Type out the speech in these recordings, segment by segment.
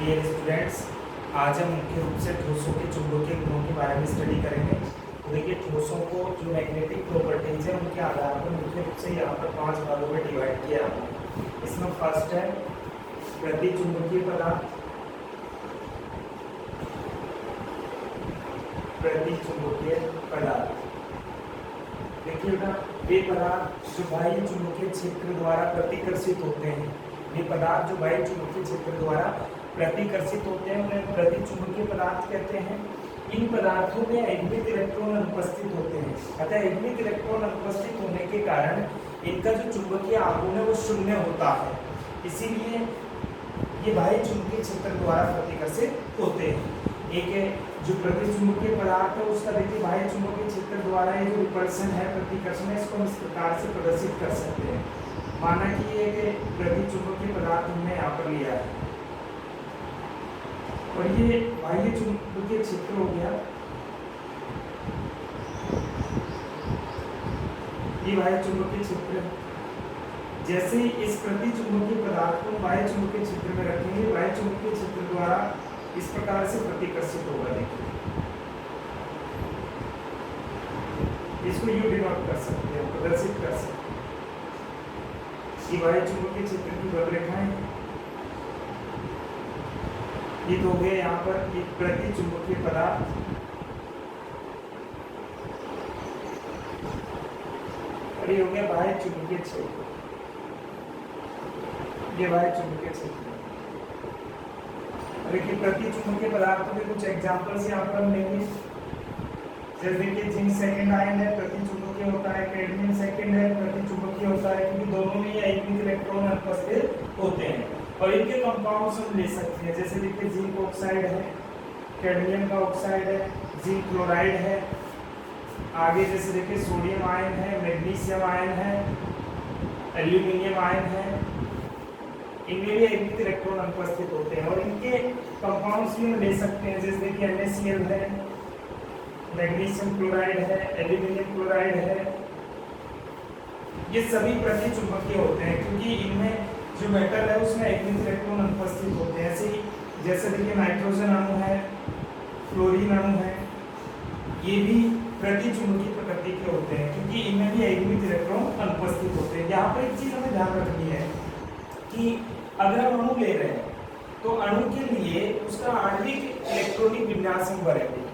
Dear students, आज हम मुख्य रूप से ठोसों के चुंबकीय गुणों के बारे में स्टडी करेंगे। तो देखिए, ठोसों को जो मैग्नेटिक प्रॉपर्टीज है उनके आधार पर मुख्य रूप से यहाँ पर 5 भागों में डिवाइड किया है। इसमें फर्स्ट है प्रतिचुंबकीय पदार्थ। प्रतिचुंबकीय पदार्थ देखिए बेटा, वे पदार्थ जो बाह्य चुंबकीय क्षेत्र द्वारा प्रतिकर्षित होते हैं, ये पदार्थ जो बाह्य चुंबकीय क्षेत्र द्वारा प्रतिकर्षित होते हैं उन्हें प्रतिचुंबकीय पदार्थ कहते हैं। इन पदार्थों में एग्नित इलेक्ट्रॉन अनुपस्थित होते हैं, अतः एग्नित इलेक्ट्रॉन अनुपस्थित होने के कारण इनका जो चुंबकीय आघूर्ण है वो शून्य होता है, इसीलिए ये बाह्य चुंबकीय क्षेत्र द्वारा प्रतिकर्षित होते हैं। एक है जो प्रतिचुंबकीय पदार्थ है उसका देखिए बाह्य चुंबकीय क्षेत्र द्वारा ये जो रिपल्सन है, प्रतिकर्षण है, इसको हम इस प्रकार से प्रदर्शित कर सकते हैं। माना कि ये एक प्रतिचुंबकीय पदार्थ हमने यहाँ पर लिया है और ये बाह्य चुंबकीय क्षेत्र हो गया, ये बाह्य चुंबकीय क्षेत्र। जैसे ही इस प्रतिचुंबकीय पदार्थ को बाह्य चुंबकीय क्षेत्र में रखेंगे, बाह्य चुंबकीय क्षेत्र द्वारा इस प्रकार से प्रतिकर्षित होगा। देखिए, इसको यू डिनोट कर सकते हैं, प्रदर्शित कर सकते हैं। ये बाह्य चुंबकीय क्षेत्र की वक्ररेखाएं, ये तो हो गया यहाँ पर एक प्रतिचुंबकीय पदार्थ। और ये हो गया बाह्य चुंबकीय क्षेत्र, ये बाह्य चुंबकीय क्षेत्र। देखिए, प्रतिचुंबकीय पदार्थों के कुछ एग्जांपल्स यहाँ पर हम लेंगे। जैसे देखिए, जिंक सेकंड आयन है, प्रतिचुंबकीय होता है। कैडमियम सेकंड है, प्रतिचुंबकीय होता है, क्योंकि दोनों में ये एग्नित इलेक्ट्रॉन अनुपस्थित होते हैं। और इनके कंपाउंड्स हम ले सकते हैं, जैसे देखिए जिंक ऑक्साइड है, कैडमियम का ऑक्साइड है, जिंक क्लोराइड है। आगे जैसे देखिए सोडियम आयन है, मैग्नीशियम आयन है, एल्यूमिनियम आयन है, इनमें भी एग्नित इलेक्ट्रॉन अनुपस्थित होते हैं। और इनके कंपाउंड्स भी हम ले सकते हैं, जैसे देखिए NaCl है, मैग्नीशियम क्लोराइड है, एल्यूमिनियम क्लोराइड है। ये सभी प्रतिचुंबकीय होते हैं क्योंकि इनमें जो मेटल है उसमें एग्नित इलेक्ट्रॉन अनुपस्थित होते हैं। ऐसे ही जैसे देखिए नाइट्रोजन अणु है, फ्लोरीन अणु है, ये भी प्रतिचुंबकीय प्रकृति के होते हैं क्योंकि इनमें भी एग्नित इलेक्ट्रॉन अनुपस्थित होते हैं। यहाँ पर एक चीज हमें ध्यान रखनी है कि अगर हम अणु ले रहे हैं तो अणु के लिए उसका आणविक इलेक्ट्रॉनिक विन्यास हम करेंगे।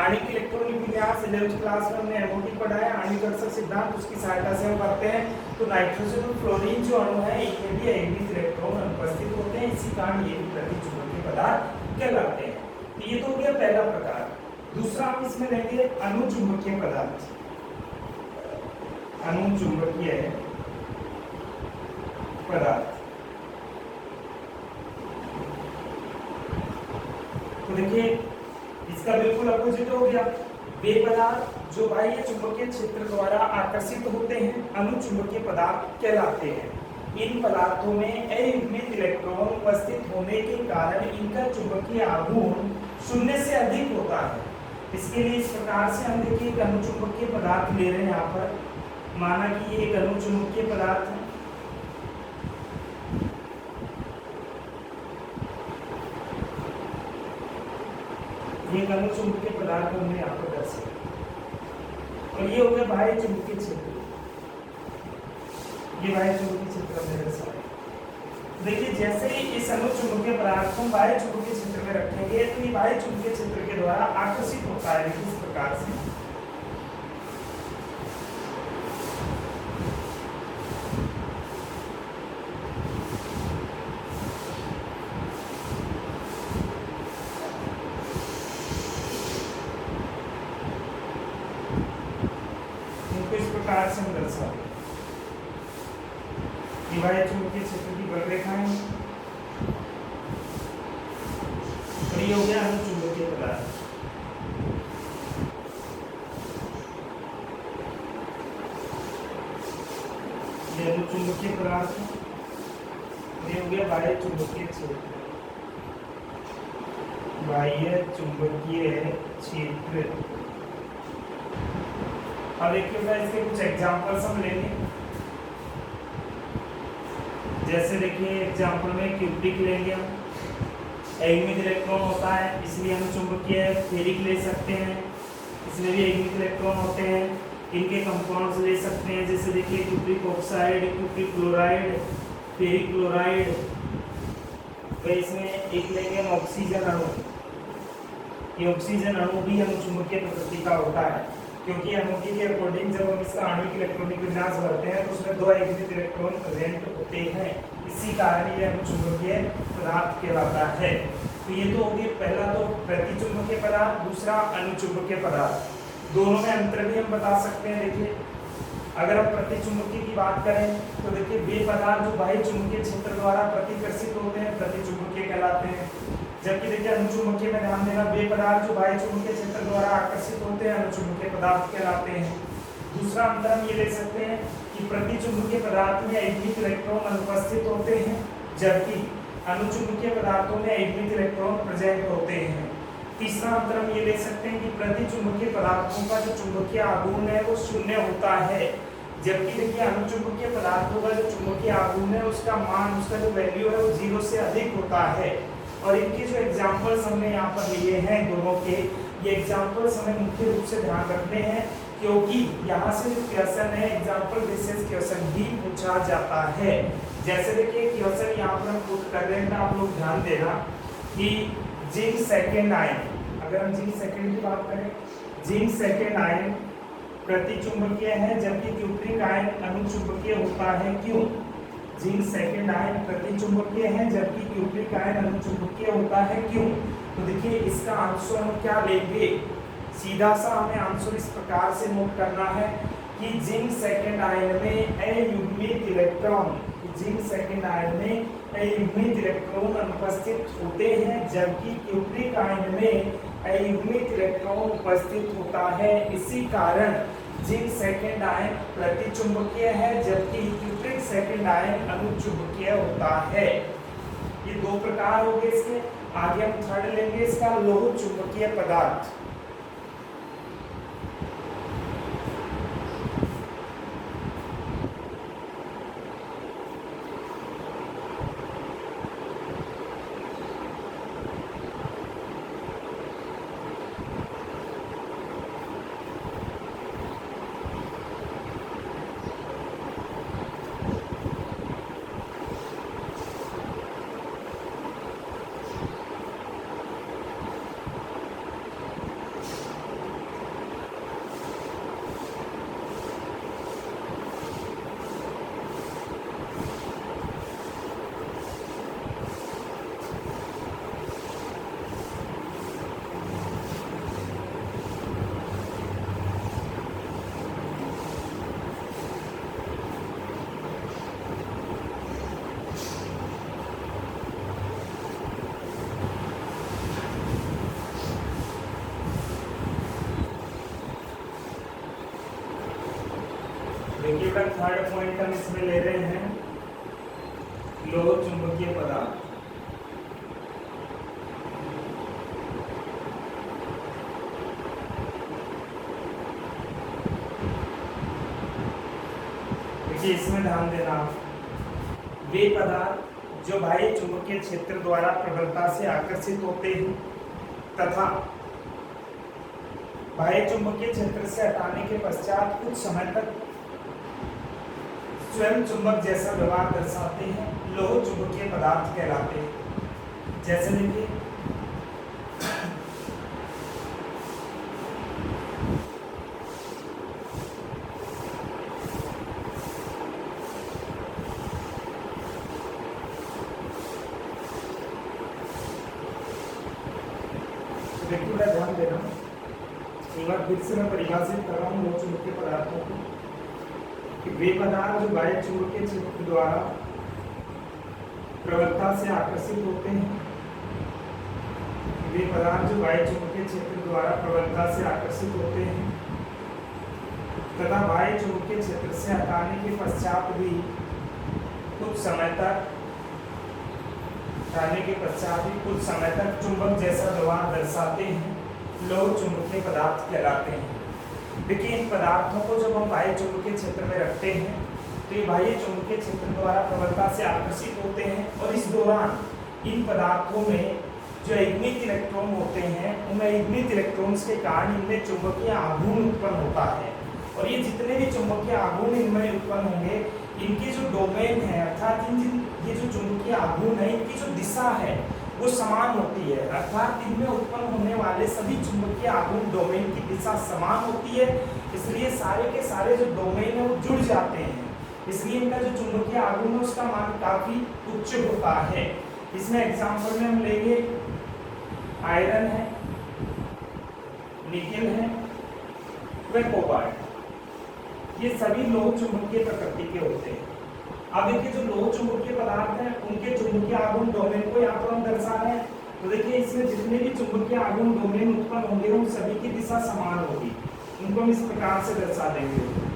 आणविक इलेक्ट्रॉनिक विन्यास 11th क्लास में हमने एमओटी पढ़ाया, आणविक आकर्षण सिद्धांत, उसकी सहायता से हम करते हैं। तो नाइट्रोजन और फ्लोरीन जो अणु है इनमें भी एग्नित इलेक्ट्रॉन अनुपस्थित होते हैं, इसी कारण ये भी प्रतिचुंबकीय पदार्थ कहलाते हैं। तो ये तो हो गया पहला प्रकार। दूसरा हम इसमें लेंगे अनुचुंबकीय पदार्थ। अनुचुंबकीय पदार्थ तो देखिए, इसका बिल्कुल अपोजिट हो गया। वे पदार्थ जो बाह्य चुंबकीय क्षेत्र द्वारा आकर्षित होते हैं अनुचुंबकीय पदार्थ कहलाते हैं। इन पदार्थों में अयुग्मित इलेक्ट्रॉन उपस्थित होने के कारण इनका चुंबकीय आघूर्ण शून्य से अधिक होता है। इसके लिए इस प्रकार से हम देखिए एक अनुचुंबकीय पदार्थ ले रहे हैं। यहाँ पर माना कि ये एक अनुचुंबकीय पदार्थ है, ये अनुचुंबकीय पदार्थ हमने यहाँ पर दर्शाया। और ये हो गया बाह्य चुंबकीय क्षेत्र, ये बाह्य चुंबकीय क्षेत्र हमने दर्शाया। देखिए, जैसे ही इस अनुचुंबकीय पदार्थ को बाह्य चुंबकीय क्षेत्र में रखेंगे तो ये बाह्य चुंबकीय क्षेत्र के द्वारा आकर्षित होता है। देखिए, इस प्रकार से से हम दर्शाते हैं। बाह्य चुंबकीय क्षेत्र की वक्ररेखाएं, और ये हो गया अनुचुंबकीय पदार्थ। ये अनुचुंबकीय पदार्थ, ये हो गया बाह्य चुंबकीय क्षेत्र। बाह्य चुंबकीय क्षेत्र। अब देखिए इसके कुछ एग्जांपल्स हम लेंगे। जैसे देखिए एग्जांपल में क्यूबिक लेंगे हम, एग्मिक इलेक्ट्रॉन होता है, इसलिए हम चुंबकीय फेरिक ले सकते हैं, इसमें भी एग्मिक इलेक्ट्रॉन होते हैं। इनके कंपाउंड्स ले सकते हैं, जैसे देखिए cupric oxide, cupric chloride, ferric chloride. तो इसमें एक लेंगे हम ऑक्सीजन अणु। ये ऑक्सीजन अणु भी अनुचुंबकीय प्रकृति का होता है, क्योंकि अणुओं के अकॉर्डिंग जब हम इसका आणविक इलेक्ट्रॉनिक विन्यास भरते हैं तो उसमें 2 एग्जिट इलेक्ट्रॉन प्रेजेंट होते हैं, इसी कारण ये अनुचुंबकीय पदार्थ कहलाता है। तो ये तो हो गया पहला तो प्रतिचुंबकीय पदार्थ, दूसरा अनुचुंबकीय पदार्थ। दोनों में अंतर भी हम बता सकते हैं। देखिए अगर हम प्रतिचुंबकीय की बात करें तो देखिए वे पदार्थ जो बाह्य चुंबकीय क्षेत्र द्वारा प्रतिकर्षित होते हैं प्रतिचुंबकीय कहलाते हैं, जबकि देखिए अनुचुंबकीय में ध्यान देना, वे पदार्थ जो बाह्य चुंबकीय क्षेत्र द्वारा आकर्षित होते हैं अनुचुंबकीय पदार्थ कहलाते हैं। दूसरा अंतर हम ये देख सकते हैं कि प्रतिचुंबकीय पदार्थ में एग्मिक इलेक्ट्रॉन अनुपस्थित होते हैं, जबकि अनुचुंबकीय पदार्थों में एग्मिक इलेक्ट्रॉन प्रेजेंट होते हैं। तीसरा अंतर हम ये देख सकते हैं कि प्रतिचुंबकीय पदार्थों का जो चुंबकीय आघूर्ण है वो शून्य होता है, जबकि देखिए अनुचुंबकीय पदार्थों का जो चुंबकीय आघूर्ण है उसका मान, उसका जो वैल्यू है वो 0 से अधिक होता है। और इनके जो एग्जांपल्स हमने यहाँ पर लिए हैं दोनों के, ये एग्जांपल्स हमें मुख्य रूप से ध्यान रखने हैं, क्योंकि यहाँ से जो क्वेश्चन है एग्जांपल बेसिस क्वेश्चन ही पूछा जाता है। जैसे देखिए क्वेश्चन यहाँ पर हम पुट कर रहे हैं, आप लोग ध्यान देना कि जिंक सेकेंड आयन, अगर हम जिंक सेकेंड की बात करें, जिंक सेकेंड आयन प्रतिचुंबकीय है जबकि क्यूप्रिक आयन अनुचुंबकीय होता है। क्यों? जिंक सेकेंड आयन प्रतिचुंबकीय है जबकि क्यूप्रिक आयन अनुचुंबकीय होता है। क्यों? तो देखिए इसका आंसर हम क्या लेंगे, सीधा सा हमें आंसर इस प्रकार से नोट करना है कि जिंक सेकेंड आयन में अयुग्मित इलेक्ट्रॉन, जिंक सेकेंड आयन में अयुग्मित इलेक्ट्रॉन अनुपस्थित होते हैं, जबकि क्यूप्रिक आयन में अयुग्मित इलेक्ट्रॉन उपस्थित होता है। इसी कारण जिंक सेकेंड आयन प्रतिचुंबकीय है जबकि क्यूप्रिक सेकेंड आयन अनुचुंबकीय होता है। ये दो प्रकार हो गए इसके। आगे हम थर्ड लेंगे इसका लोह चुंबकीय पदार्थ। देखिए थर्ड पॉइंट हम इसमें ले रहे हैं लोह चुंबकीय पदार्थ। देखिए इसमें ध्यान देना, वे पदार्थ जो बाह्य चुंबकीय क्षेत्र द्वारा प्रबलता से आकर्षित होते हैं तथा बाह्य चुंबकीय क्षेत्र से हटाने के पश्चात कुछ समय तक स्वयं चुंबक जैसा व्यवहार दर्शाते हैं, लोह चुंबकीय पदार्थ कहलाते हैं। जैसे देखिए ध्यान देना, एक बार फिर से मैं परिभाषित कर रहा हूँ लोह चुंबकीय पदार्थों को कि वे पदार्थ जो बाह्य चुंबकीय क्षेत्र द्वारा प्रबलता से आकर्षित होते हैं, वे पदार्थ जो बाह्य चुंबकीय क्षेत्र द्वारा प्रबलता से आकर्षित होते हैं तथा बाह्य चुंबकीय क्षेत्र से हटाने के पश्चात भी कुछ समय तक चुंबक जैसा व्यवहार दर्शाते हैं, लोह चुंबकीय पदार्थ कहलाते हैं। देखिए इन पदार्थों को जब हम बाह्य चुंबकीय क्षेत्र में रखते हैं तो ये बाह्य चुंबकीय क्षेत्र द्वारा प्रबलता से आकर्षित होते हैं और इस दौरान इन पदार्थों में जो अयनिक इलेक्ट्रॉन होते हैं उन अयनिक इलेक्ट्रॉन्स के कारण इनमें चुंबकीय आघूर्ण उत्पन्न होता है। और ये जितने भी चुंबकीय आघूर्ण इनमें उत्पन्न होंगे, इनके जो डोमेन है अर्थात ये जो चुंबकीय आघूर्ण है इनकी जो दिशा है वो समान होती है, अर्थात इनमें उत्पन्न होने वाले सभी चुंबकीय आघूर्ण डोमेन की दिशा समान होती है। इसलिए सारे के सारे जो डोमेन है वो जुड़ जाते हैं, इसलिए इनका जो चुंबकीय आघूर्ण है उसका मान काफी उच्च होता है। इसमें एग्जांपल में हम लेंगे आयरन है, निकेल है, व कोबाल्ट, ये सभी लोह चुंबकीय प्रकृति के होते हैं। अब देखिए जो लोह चुंबकीय पदार्थ हैं उनके चुंबकीय आघूर्ण डोमेन को यहाँ पर हम दर्शा रहे हैं। तो देखिए इसमें जितने भी चुंबकीय आघूर्ण डोमेन उत्पन्न होंगे उन सभी की दिशा समान होगी। उनको हम इस प्रकार से दर्शा देंगे।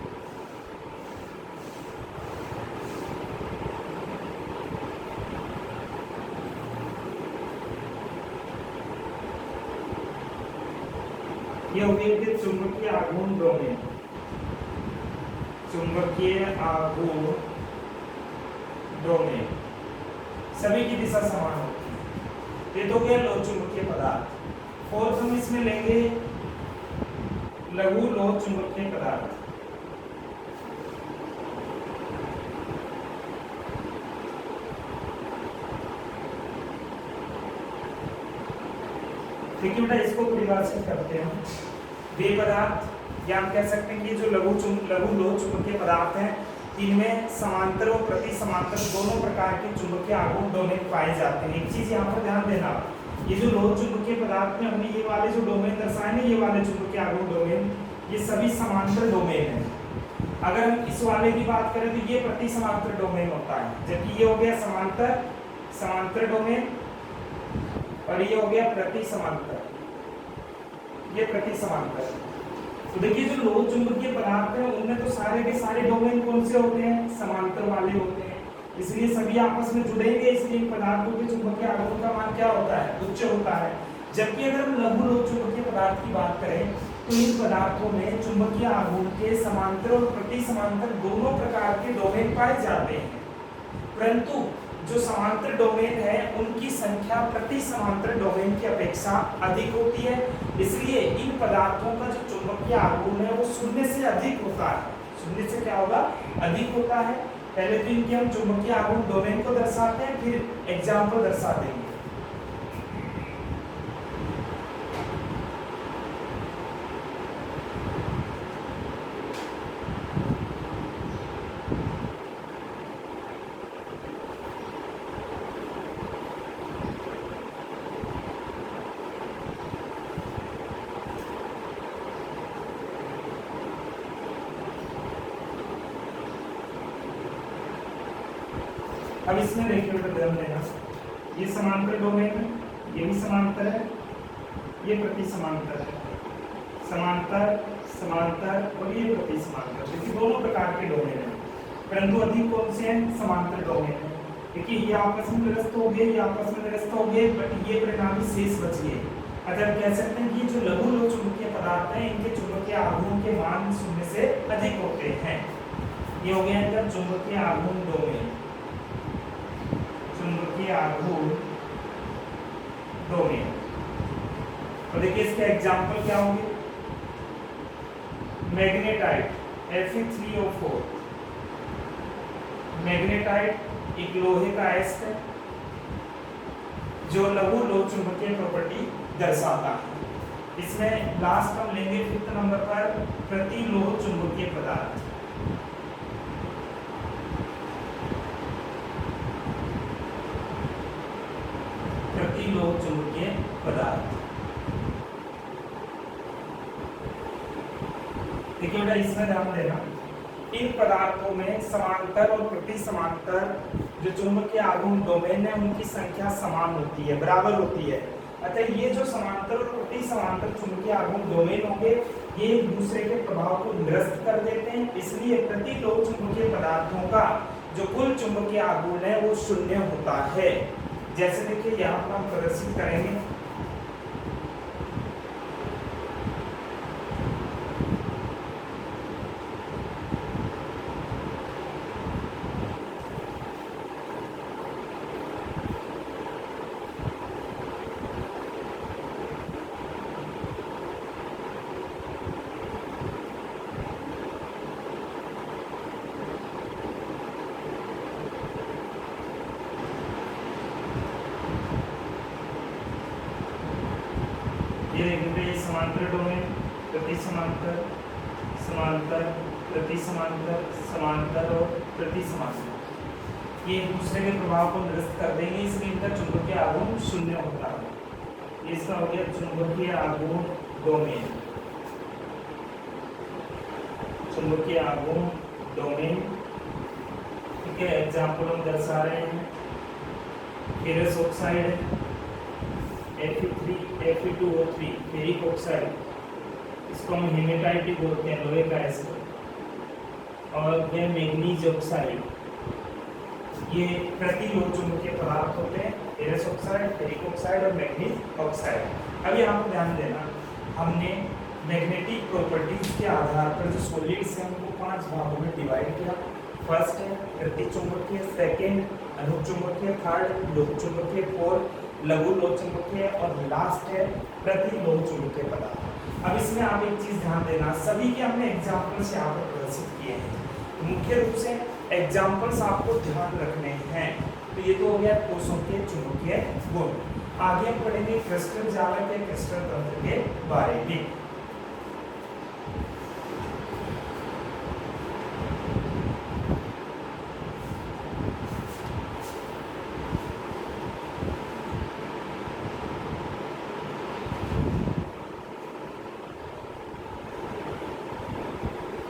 ये हो गए चुंबकीय आघूर्ण डोमेन, चुंबकीय आघूर्ण डोमेन सभी की दिशा समान होती है। ये तो गया लोह चुंबकीय पदार्थ। फोर्थ हम इसमें लेंगे लघु लोह चुंबकीय पदार्थ। देखिए बेटा इसको परिभाषित करते हैं वे पदार्थ, या हम कह सकते हैं कि जो लघु लोह चुंबकीय पदार्थ हैं इनमें समांतर और प्रति समांतर दोनों प्रकार के चुंबकीय आघूर्ण डोमेन पाए जाते हैं। एक चीज यहाँ पर ध्यान देना, ये जो लोह चुंबकीय पदार्थ में हमने ये वाले जो डोमेन दर्शाए ना, ये वाले चुंबकीय आघूर्ण डोमेन, ये सभी समांतर डोमेन है। अगर हम इस वाले की बात करें तो ये प्रति समांतर डोमेन होता है, जबकि ये हो गया समांतर डोमेन और ये हो गया प्रति समांतर, ये प्रति समांतर। तो देखिए जो लोह चुंबकीय पदार्थ है उनमें तो सारे के सारे डोमेन कौन से होते हैं, समांतर वाले होते हैं, इसलिए सभी आपस में जुड़ेंगे, इसलिए पदार्थों के चुंबकीय आघूर्ण का मान क्या होता है, उच्च होता है। जबकि अगर हम लघु लोह चुंबकीय पदार्थ की बात करें तो इन पदार्थों में चुंबकीय आघूर्ण के समांतर और प्रति समांतर दोनों प्रकार के डोमेन पाए जाते हैं, परंतु जो समांतर डोमेन है उनकी संख्या प्रति समांतर डोमेन की अपेक्षा अधिक होती है। इसलिए इन पदार्थों का जो चुंबकीय आघूर्ण है वो शून्य से अधिक होता है। शून्य से क्या होगा, अधिक होता है। पहले तो इनके हम चुंबकीय आघूर्ण डोमेन को दर्शाते हैं, फिर एग्जाम्पल दर्शा देंगे। अब इसमें देखिए ध्यान देना, ये समांतर डोमेन है, ये भी समांतर है, ये प्रति समांतर है, समांतर समांतर और ये प्रति समांतर, देखिए दोनों प्रकार के डोमेन है, परंतु अधिक कौन से हैं, समांतर डोमेन है। देखिए ये आपस में निरस्त हो गए, ये आपस में निरस्त हो गए, बट ये परिणामी शेष बच गए। अगर कह सकते हैं कि जो लघु लोह चुंबकीय पदार्थ हैं इनके चुंबकीय आघूर्ण के मान शून्य से अधिक होते हैं। ये हो गया इनका चुंबकीय आघूर्ण डोमेन, चुंबकीय आघूर्ण डोमेन। तो देखिए इसके एग्जांपल क्या होंगे, मैग्नेटाइट Fe3O4, मैग्नेटाइट एक लोहे का एसिड है जो लघु लोह चुंबकीय प्रॉपर्टी दर्शाता है। इसमें लास्ट हम लेंगे 5th नंबर पर प्रति लोह चुंबकीय पदार्थ। प्रति लोह चुंबकीय पदार्थ, देखिए बेटा इसमें ध्यान देना, इन पदार्थों में समांतर और प्रति समांतर जो चुंबकीय आघूर्ण डोमेन है उनकी संख्या समान होती है, बराबर होती है। अतः ये जो समांतर और प्रति समांतर चुंबकीय आघूर्ण डोमेन होंगे ये एक दूसरे के प्रभाव को निरस्त कर देते हैं, इसलिए प्रति लोह चुंबकीय पदार्थों का जो कुल चुंबकीय आघूर्ण है वो शून्य होता है। जैसे देखिए यहाँ पर हम प्रदर्शित करेंगे, समांतर डोमेन, प्रति समांतर, समांतर, प्रति समांतर, समांतर और प्रति समांतर, ये एक दूसरे के प्रभाव को निरस्त कर देंगे, इसलिए इनका चुंबकीय आघूर्ण शून्य होता है। इसका हो गया चुंबकीय आघूर्ण डोमेन, चुंबकीय आघूर्ण डोमेन। ठीक है, एग्जाम्पल हम दर्शा रहे हैं, फेरस ऑक्साइड है Fe2O3 फेरिक ऑक्साइड, इसको हम हेमेटाइट भी बोलते हैं, लोहे का एसिड। और यह मैग्नीज ऑक्साइड, ये प्रति लोह चुंबकीय पदार्थ होते हैं, फेरस ऑक्साइड, फेरिक ऑक्साइड और मैग्नीज ऑक्साइड। अब यहाँ पर ध्यान देना, हमने मैग्नेटिक प्रॉपर्टीज के आधार पर जो सॉलिड्स हैं उनको 5 भागों में डिवाइड किया। फर्स्ट है प्रति चुंबकीय, सेकंड अनुचुंबकीय, थर्ड लोह चुंबकीय, फोर्थ लघु लोह चुंबकीय और लास्ट है प्रति लोह चुंबकीय पदार्थ। अब इसमें आप एक चीज ध्यान देना, सभी के हमने एग्जाम्पल्स यहाँ पर प्रदर्शित किए हैं, तो मुख्य रूप से एग्जाम्पल्स आपको ध्यान रखने हैं। तो ये तो हो गया कोषों के चुंबकीय गुण। आगे हम पढ़ेंगे क्रिस्टल जालक या क्रिस्टल तंत्र के बारे में।